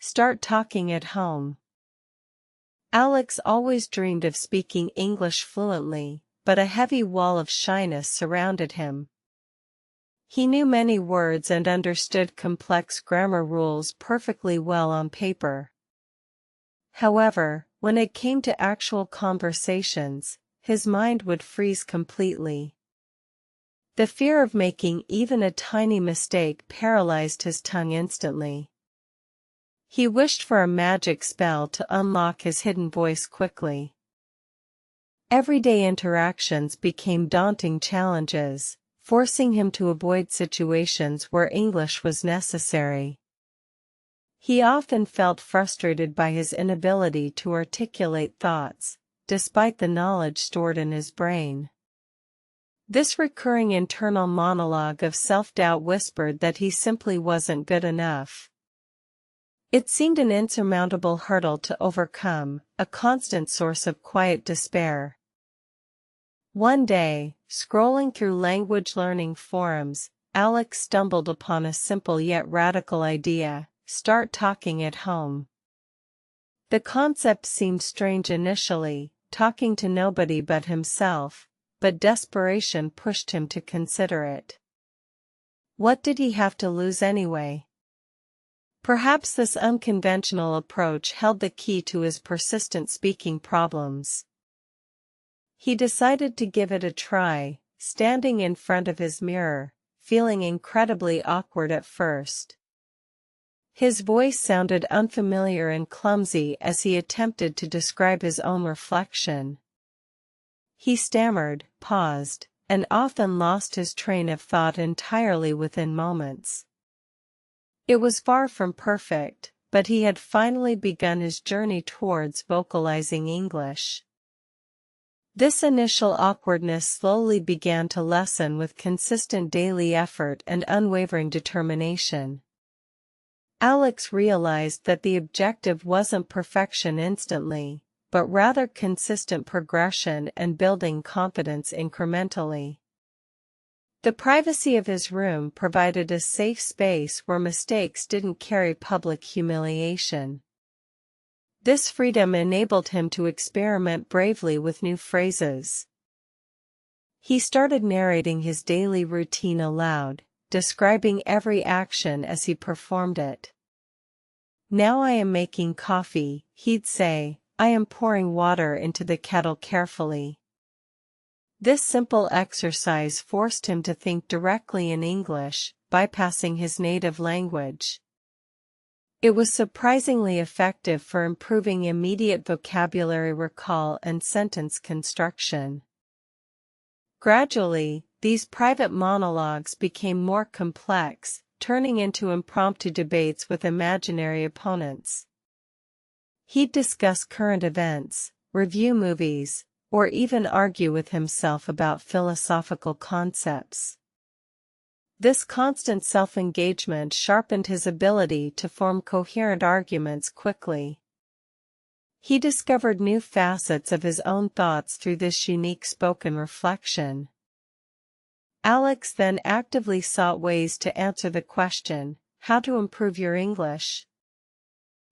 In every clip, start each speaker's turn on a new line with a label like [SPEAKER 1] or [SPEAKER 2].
[SPEAKER 1] Start talking at home. Alex always dreamed of speaking English fluently, but a heavy wall of shyness surrounded him. He knew many words and understood complex grammar rules perfectly well on paper. However, when it came to actual conversations, his mind would freeze completely. The fear of making even a tiny mistake paralyzed his tongue instantly. He wished for a magic spell to unlock his hidden voice quickly. Everyday interactions became daunting challenges, forcing him to avoid situations where English was necessary. He often felt frustrated by his inability to articulate thoughts, despite the knowledge stored in his brain. This recurring internal monologue of self-doubt whispered that he simply wasn't good enough. It seemed an insurmountable hurdle to overcome, a constant source of quiet despair. One day, scrolling through language learning forums, Alex stumbled upon a simple yet radical idea: start talking at home. The concept seemed strange initially, talking to nobody but himself, but desperation pushed him to consider it. What did he have to lose anyway? Perhaps this unconventional approach held the key to his persistent speaking problems. He decided to give it a try, standing in front of his mirror, feeling incredibly awkward at first. His voice sounded unfamiliar and clumsy as he attempted to describe his own reflection. He stammered, paused, and often lost his train of thought entirely within moments. It was far from perfect, but he had finally begun his journey towards vocalizing English. This initial awkwardness slowly began to lessen with consistent daily effort and unwavering determination. Alex realized that the objective wasn't perfection instantly, but rather consistent progression and building confidence incrementally. The privacy of his room provided a safe space where mistakes didn't carry public humiliation. This freedom enabled him to experiment bravely with new phrases. He started narrating his daily routine aloud, describing every action as he performed it. "Now I am making coffee," he'd say. "I am pouring water into the kettle carefully." This simple exercise forced him to think directly in English, bypassing his native language. It was surprisingly effective for improving immediate vocabulary recall and sentence construction. Gradually, these private monologues became more complex, turning into impromptu debates with imaginary opponents. He'd discuss current events, review movies, or even argue with himself about philosophical concepts. This constant self-engagement sharpened his ability to form coherent arguments quickly. He discovered new facets of his own thoughts through this unique spoken reflection. Alex then actively sought ways to answer the question, how to improve your English?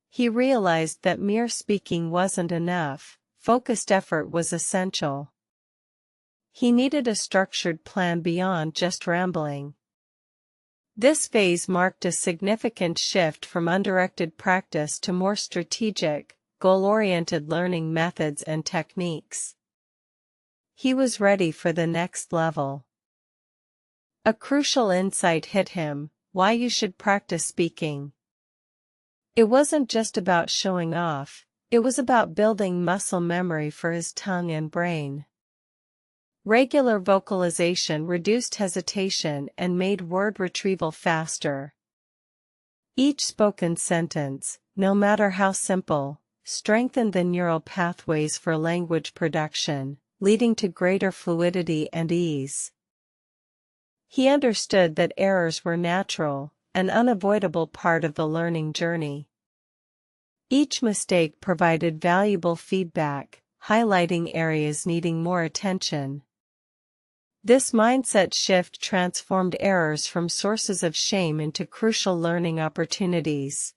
[SPEAKER 1] He realized that mere speaking wasn't enough. Focused effort was essential. He needed a structured plan beyond just rambling. This phase marked a significant shift from undirected practice to more strategic, goal-oriented learning methods and techniques. He was ready for the next level. A crucial insight hit him: why you should practice speaking. It wasn't just about showing off. It was about building muscle memory for his tongue and brain. Regular vocalization reduced hesitation and made word retrieval faster. Each spoken sentence, no matter how simple, strengthened the neural pathways for language production, leading to greater fluidity and ease. He understood that errors were natural, an unavoidable part of the learning journey. Each mistake provided valuable feedback, highlighting areas needing more attention. This mindset shift transformed errors from sources of shame into crucial learning opportunities.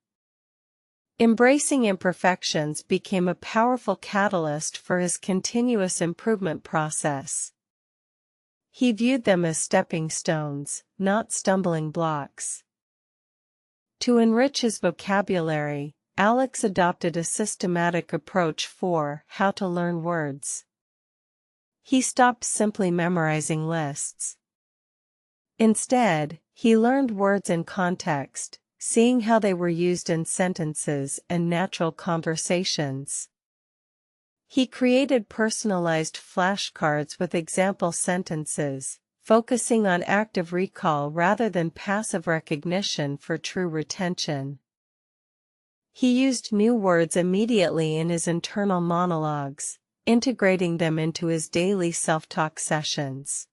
[SPEAKER 1] Embracing imperfections became a powerful catalyst for his continuous improvement process. He viewed them as stepping stones, not stumbling blocks. To enrich his vocabulary, Alex adopted a systematic approach for how to learn words. He stopped simply memorizing lists. Instead, he learned words in context, seeing how they were used in sentences and natural conversations. He created personalized flashcards with example sentences, focusing on active recall rather than passive recognition for true retention. He used new words immediately in his internal monologues, integrating them into his daily self-talk sessions.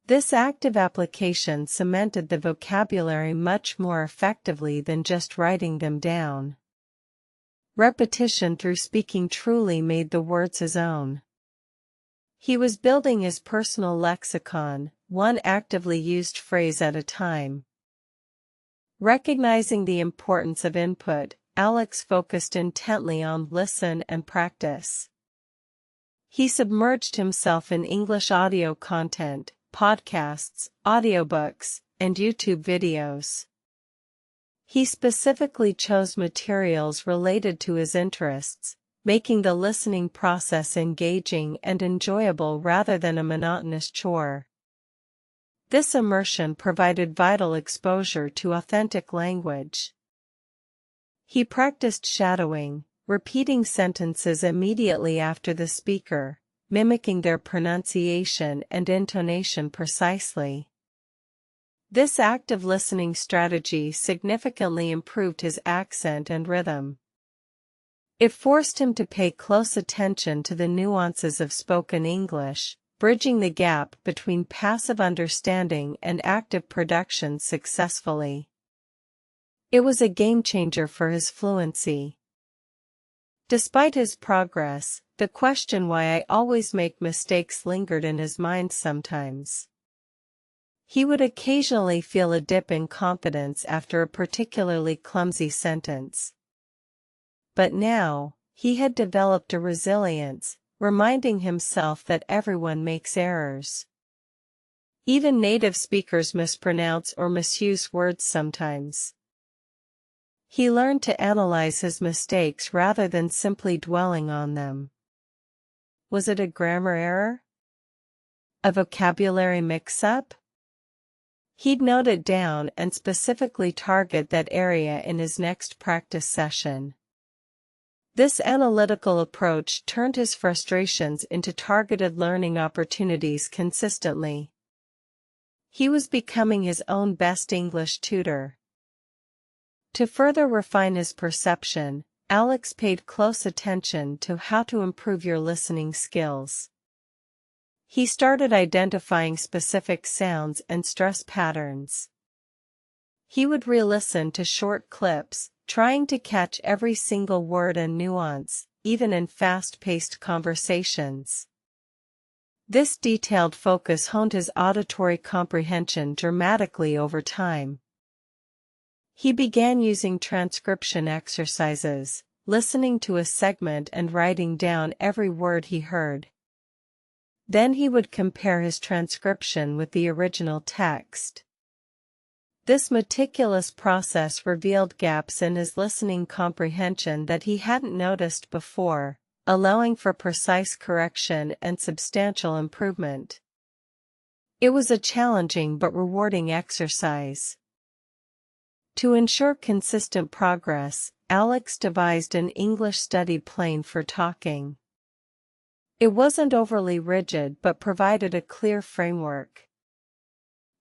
[SPEAKER 1] This active application cemented the vocabulary much more effectively than just writing them down. Repetition through speaking truly made the words his own. He was building his personal lexicon, one actively used phrase at a time. Recognizing the importance of input, Alex focused intently on listen and practice. He submerged himself in English audio content, podcasts, audiobooks, and YouTube videos. He specifically chose materials related to his interests, making the listening process engaging and enjoyable rather than a monotonous chore. This immersion provided vital exposure to authentic language. He practiced shadowing, repeating sentences immediately after the speaker, mimicking their pronunciation and intonation precisely. This active listening strategy significantly improved his accent and rhythm. It forced him to pay close attention to the nuances of spoken English, bridging the gap between passive understanding and active production successfully. It was a game-changer for his fluency. Despite his progress, the question why I always make mistakes lingered in his mind sometimes. He would occasionally feel a dip in confidence after a particularly clumsy sentence. But now, he had developed a resilience, reminding himself that everyone makes errors. Even native speakers mispronounce or misuse words sometimes. He learned to analyze his mistakes rather than simply dwelling on them. Was it a grammar error? A vocabulary mix-up? He'd note it down and specifically target that area in his next practice session. This analytical approach turned his frustrations into targeted learning opportunities consistently. He was becoming his own best English tutor. To further refine his perception, Alex paid close attention to how to improve your listening skills. He started identifying specific sounds and stress patterns. He would re-listen to short clips, trying to catch every single word and nuance, even in fast-paced conversations. This detailed focus honed his auditory comprehension dramatically over time. He began using transcription exercises, listening to a segment and writing down every word he heard. Then he would compare his transcription with the original text. This meticulous process revealed gaps in his listening comprehension that he hadn't noticed before, allowing for precise correction and substantial improvement. It was a challenging but rewarding exercise. To ensure consistent progress, Alex devised an English study plan for talking. It wasn't overly rigid but provided a clear framework.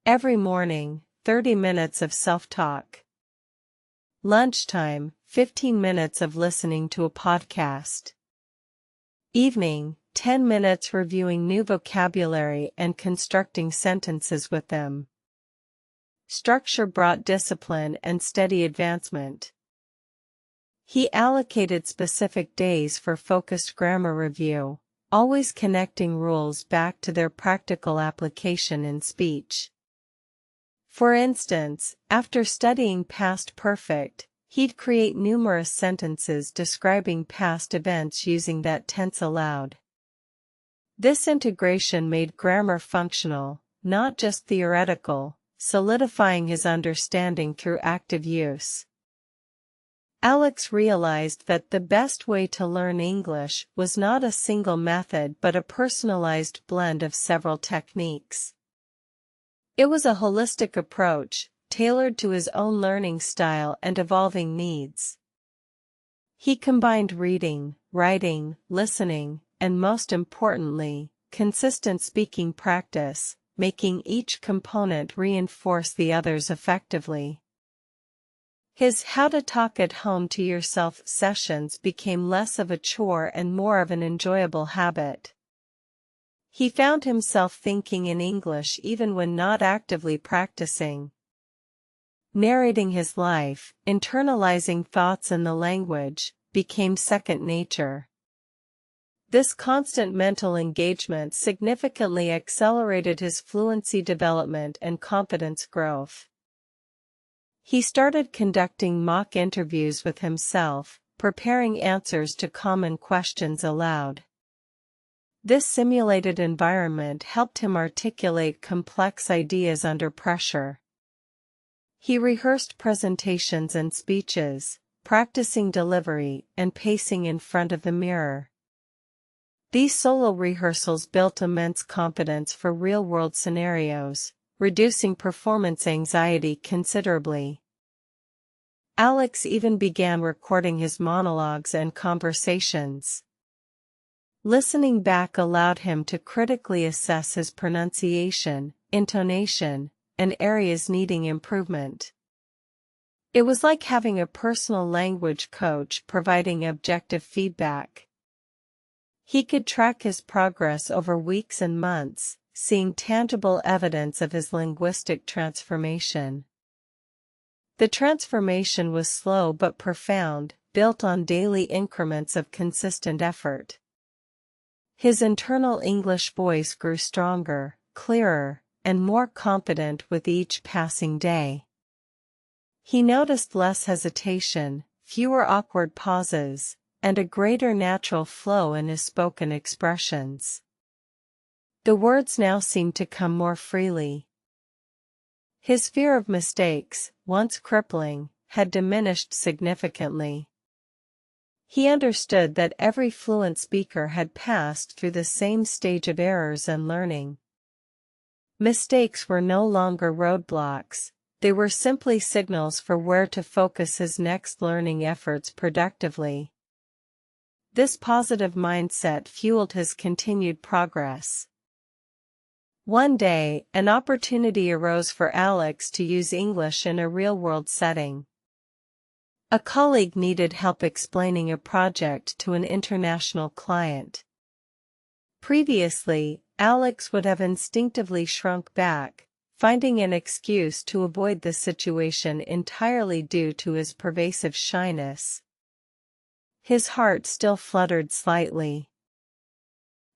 [SPEAKER 1] Every morning, 30 minutes of self-talk. Lunchtime, 15 minutes of listening to a podcast. Evening, 10 minutes reviewing new vocabulary and constructing sentences with them. Structure brought discipline and steady advancement. He allocated specific days for focused grammar review, always connecting rules back to their practical application in speech. For instance, after studying past perfect, He'd create numerous sentences describing past events using that tense aloud. This integration made grammar functional, not just theoretical, solidifying his understanding through active use. Alex realized that the best way to learn English was not a single method but a personalized blend of several techniques. It was a holistic approach, tailored to his own learning style and evolving needs. He combined reading, writing, listening, and most importantly, consistent speaking practice, making each component reinforce the others effectively. His How to Talk at Home to Yourself sessions became less of a chore and more of an enjoyable habit. He found himself thinking in English even when not actively practicing. Narrating his life, internalizing thoughts in the language, became second nature. This constant mental engagement significantly accelerated his fluency development and confidence growth. He started conducting mock interviews with himself, preparing answers to common questions aloud. This simulated environment helped him articulate complex ideas under pressure. He rehearsed presentations and speeches, practicing delivery and pacing in front of the mirror. These solo rehearsals built immense confidence for real-world scenarios, reducing performance anxiety considerably. Alex even began recording his monologues and conversations. Listening back allowed him to critically assess his pronunciation, intonation, and areas needing improvement. It was like having a personal language coach providing objective feedback. He could track his progress over weeks and months, seeing tangible evidence of his linguistic transformation. The transformation was slow but profound, built on daily increments of consistent effort. His internal English voice grew stronger, clearer, and more confident with each passing day. He noticed less hesitation, fewer awkward pauses, and a greater natural flow in his spoken expressions. The words now seemed to come more freely. His fear of mistakes, once crippling, had diminished significantly. He understood that every fluent speaker had passed through the same stage of errors and learning. Mistakes were no longer roadblocks, they were simply signals for where to focus his next learning efforts productively. This positive mindset fueled his continued progress. One day, an opportunity arose for Alex to use English in a real-world setting. A colleague needed help explaining a project to an international client. Previously, Alex would have instinctively shrunk back, finding an excuse to avoid the situation entirely due to his pervasive shyness. His heart still fluttered slightly.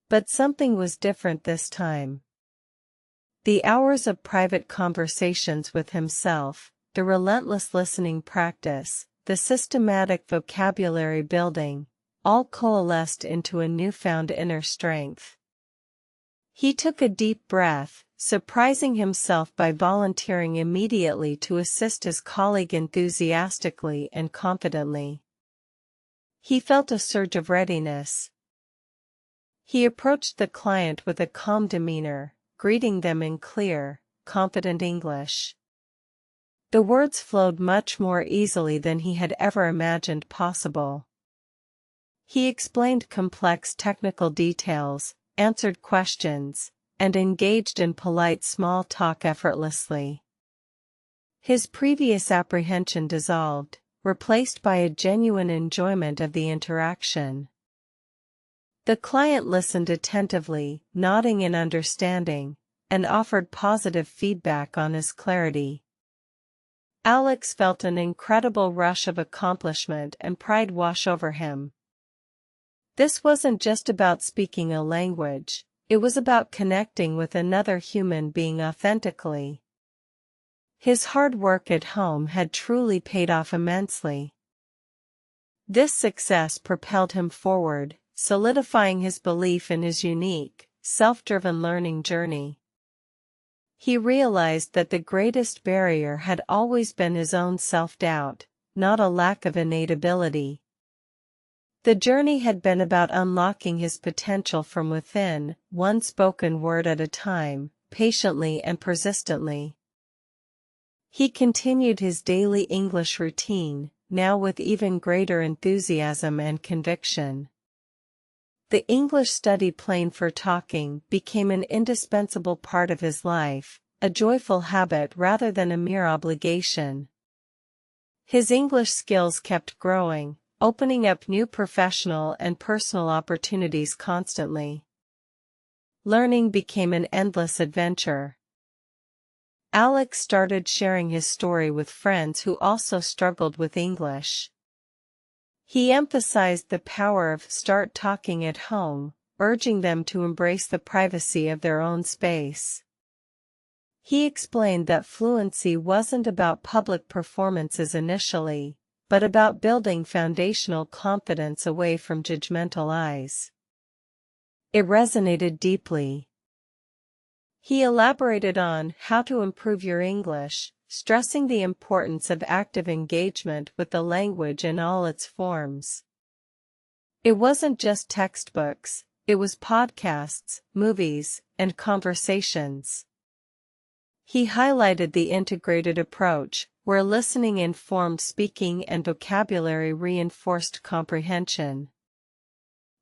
[SPEAKER 1] But something was different this time. The hours of private conversations with himself, the relentless listening practice, the systematic vocabulary building, all coalesced into a newfound inner strength. He took a deep breath, surprising himself by volunteering immediately to assist his colleague enthusiastically and confidently. He felt a surge of readiness. He approached the client with a calm demeanor, greeting them in clear, confident English. The words flowed much more easily than he had ever imagined possible. He explained complex technical details, answered questions, and engaged in polite small talk effortlessly. His previous apprehension dissolved, replaced by a genuine enjoyment of the interaction. The client listened attentively, nodding in understanding, and offered positive feedback on his clarity. Alex felt an incredible rush of accomplishment and pride wash over him. This wasn't just about speaking a language, it was about connecting with another human being authentically. His hard work at home had truly paid off immensely. This success propelled him forward, solidifying his belief in his unique, self-driven learning journey. He realized that the greatest barrier had always been his own self-doubt, not a lack of innate ability. The journey had been about unlocking his potential from within, one spoken word at a time, patiently and persistently. He continued his daily English routine, now with even greater enthusiasm and conviction. The English study plane for talking became an indispensable part of his life, a joyful habit rather than a mere obligation. His English skills kept growing, opening up new professional and personal opportunities constantly. Learning became an endless adventure. Alex started sharing his story with friends who also struggled with English. He emphasized the power of "start talking at home," urging them to embrace the privacy of their own space. He explained that fluency wasn't about public performances initially, but about building foundational confidence away from judgmental eyes. It resonated deeply. He elaborated on how to improve your English, stressing the importance of active engagement with the language in all its forms. It wasn't just textbooks, it was podcasts, movies, and conversations. He highlighted the integrated approach, where listening informed speaking and vocabulary reinforced comprehension.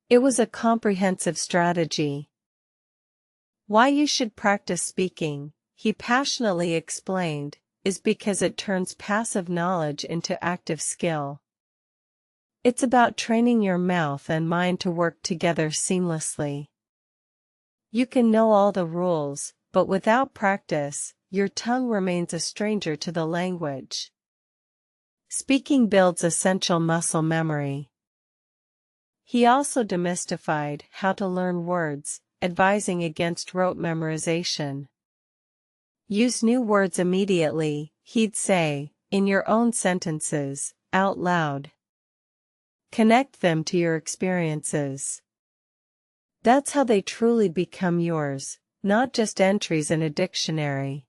[SPEAKER 1] It was a comprehensive strategy. Why you should practice speaking, he passionately explained, is because it turns passive knowledge into active skill. It's about training your mouth and mind to work together seamlessly. You can know all the rules, but without practice, your tongue remains a stranger to the language. Speaking builds essential muscle memory. He also demystified how to learn words, advising against rote memorization. Use new words immediately, he'd say, in your own sentences, out loud. Connect them to your experiences. That's how they truly become yours, not just entries in a dictionary.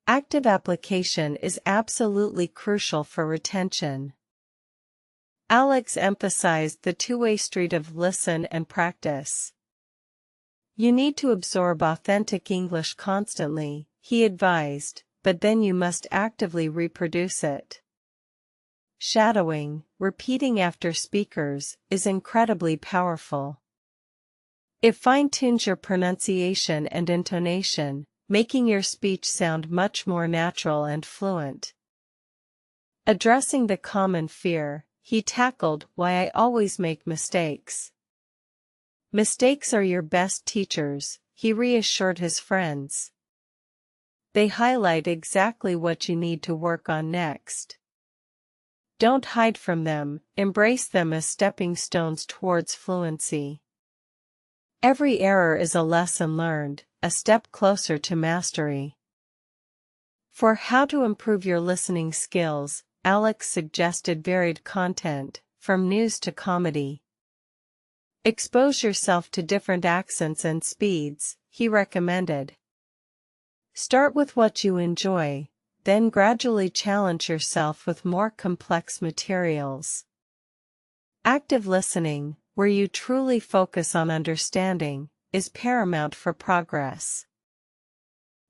[SPEAKER 1] Active application is absolutely crucial for retention. Alex emphasized the two-way street of listen and practice. You need to absorb authentic English constantly, he advised, but then you must actively reproduce it. Shadowing, repeating after speakers, is incredibly powerful. It fine-tunes your pronunciation and intonation, making your speech sound much more natural and fluent. Addressing the common fear, he tackled why I always make mistakes. Mistakes are your best teachers, he reassured his friends. They highlight exactly what you need to work on next. Don't hide from them, embrace them as stepping stones towards fluency. Every error is a lesson learned, a step closer to mastery. For how to improve your listening skills, Alex suggested varied content, from news to comedy. Expose yourself to different accents and speeds, he recommended. Start with what you enjoy, then gradually challenge yourself with more complex materials. Active listening, where you truly focus on understanding, is paramount for progress.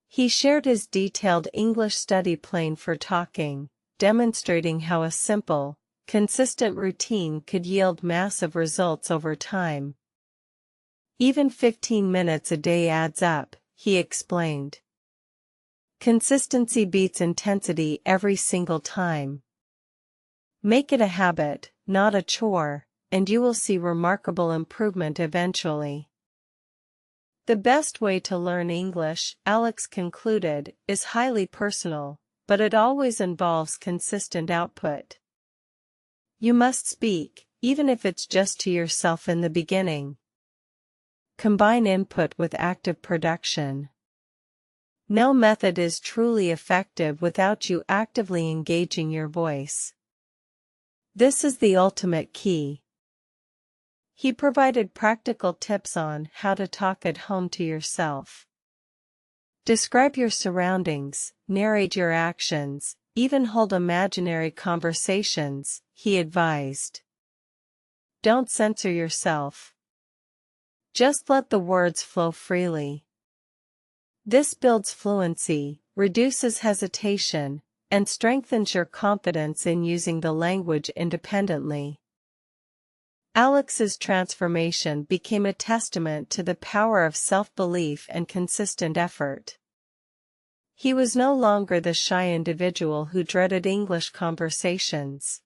[SPEAKER 1] He shared his detailed English study plan for talking, demonstrating how a simple, consistent routine could yield massive results over time. Even 15 minutes a day adds up, he explained. Consistency beats intensity every single time. Make it a habit, not a chore, and you will see remarkable improvement eventually. The best way to learn English, Alex concluded, is highly personal, but it always involves consistent output. You must speak, even if it's just to yourself in the beginning. Combine input with active production. No method is truly effective without you actively engaging your voice. This is the ultimate key. He provided practical tips on how to talk at home to yourself. Describe your surroundings, narrate your actions, even hold imaginary conversations, he advised. Don't censor yourself. Just let the words flow freely. This builds fluency, reduces hesitation, and strengthens your confidence in using the language independently. Alex's transformation became a testament to the power of self-belief and consistent effort. He was no longer the shy individual who dreaded English conversations.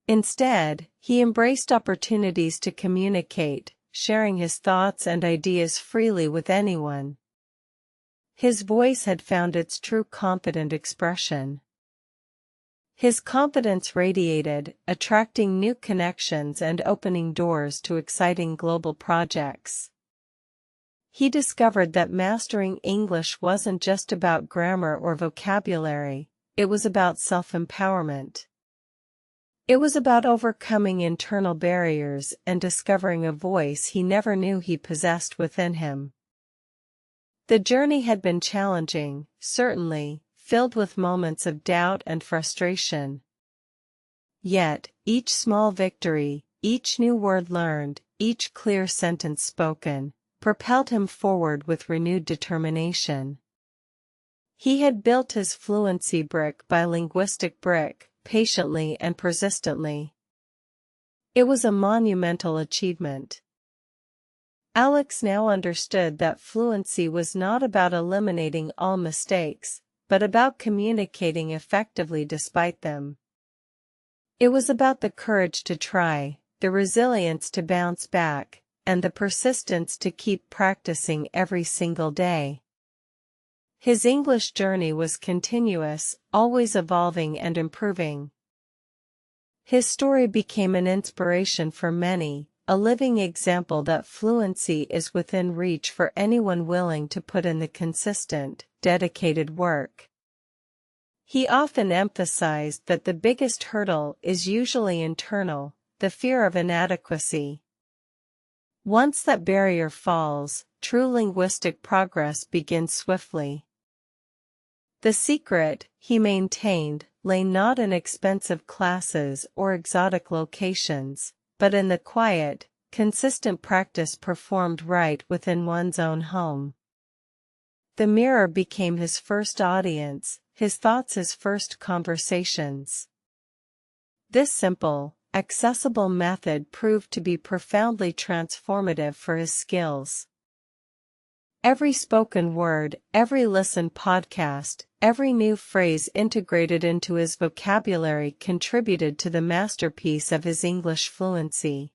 [SPEAKER 1] Instead, he embraced opportunities to communicate, sharing his thoughts and ideas freely with anyone. His voice had found its true confident expression. His confidence radiated, attracting new connections and opening doors to exciting global projects. He discovered that mastering English wasn't just about grammar or vocabulary, it was about self-empowerment. It was about overcoming internal barriers and discovering a voice he never knew he possessed within him. The journey had been challenging, certainly, filled with moments of doubt and frustration. Yet, each small victory, each new word learned, each clear sentence spoken, propelled him forward with renewed determination. He had built his fluency brick by linguistic brick, patiently and persistently. It was a monumental achievement. Alex now understood that fluency was not about eliminating all mistakes, but about communicating effectively despite them. It was about the courage to try, the resilience to bounce back, and the persistence to keep practicing every single day. His English journey was continuous, always evolving and improving. His story became an inspiration for many, a living example that fluency is within reach for anyone willing to put in the consistent, dedicated work. He often emphasized that the biggest hurdle is usually internal, the fear of inadequacy. Once that barrier falls, true linguistic progress begins swiftly. The secret, he maintained, lay not in expensive classes or exotic locations, but in the quiet, consistent practice performed right within one's own home. The mirror became his first audience, his thoughts his first conversations. This simple, accessible method proved to be profoundly transformative for his skills. Every spoken word, every listened podcast, every new phrase integrated into his vocabulary contributed to the masterpiece of his English fluency.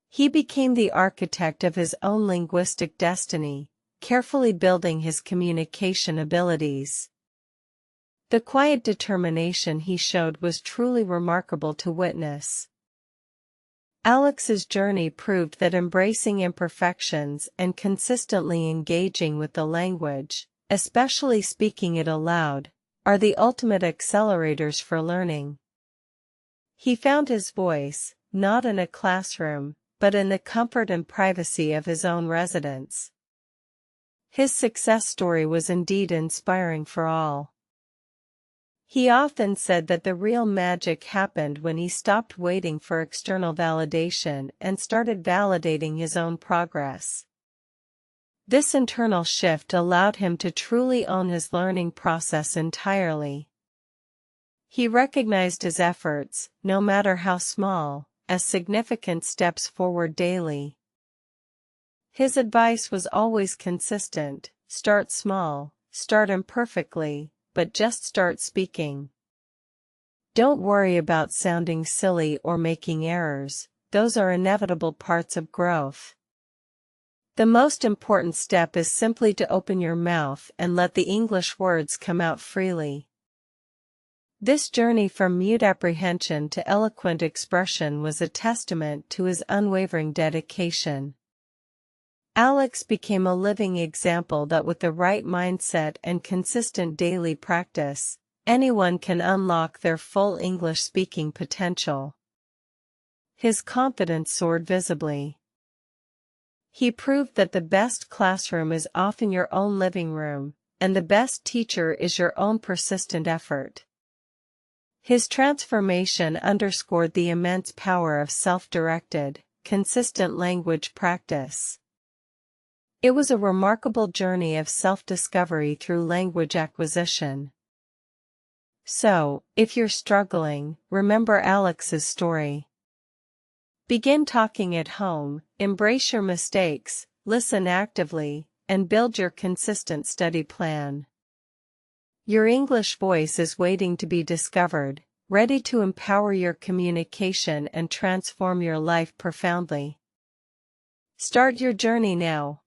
[SPEAKER 1] He became the architect of his own linguistic destiny, carefully building his communication abilities. The quiet determination he showed was truly remarkable to witness. Alex's journey proved that embracing imperfections and consistently engaging with the language, especially speaking it aloud, are the ultimate accelerators for learning. He found his voice, not in a classroom, but in the comfort and privacy of his own residence. His success story was indeed inspiring for all. He often said that the real magic happened when he stopped waiting for external validation and started validating his own progress. This internal shift allowed him to truly own his learning process entirely. He recognized his efforts, no matter how small, as significant steps forward daily. His advice was always consistent: start small, start imperfectly, but just start speaking. Don't worry about sounding silly or making errors, those are inevitable parts of growth. The most important step is simply to open your mouth and let the English words come out freely. This journey from mute apprehension to eloquent expression was a testament to his unwavering dedication. Alex became a living example that with the right mindset and consistent daily practice, anyone can unlock their full English speaking potential. His confidence soared visibly. He proved that the best classroom is often your own living room, and the best teacher is your own persistent effort. His transformation underscored the immense power of self-directed, consistent language practice. It was a remarkable journey of self-discovery through language acquisition. So, if you're struggling, remember Alex's story. Begin talking at home, embrace your mistakes, listen actively, and build your consistent study plan. Your English voice is waiting to be discovered, ready to empower your communication and transform your life profoundly. Start your journey now.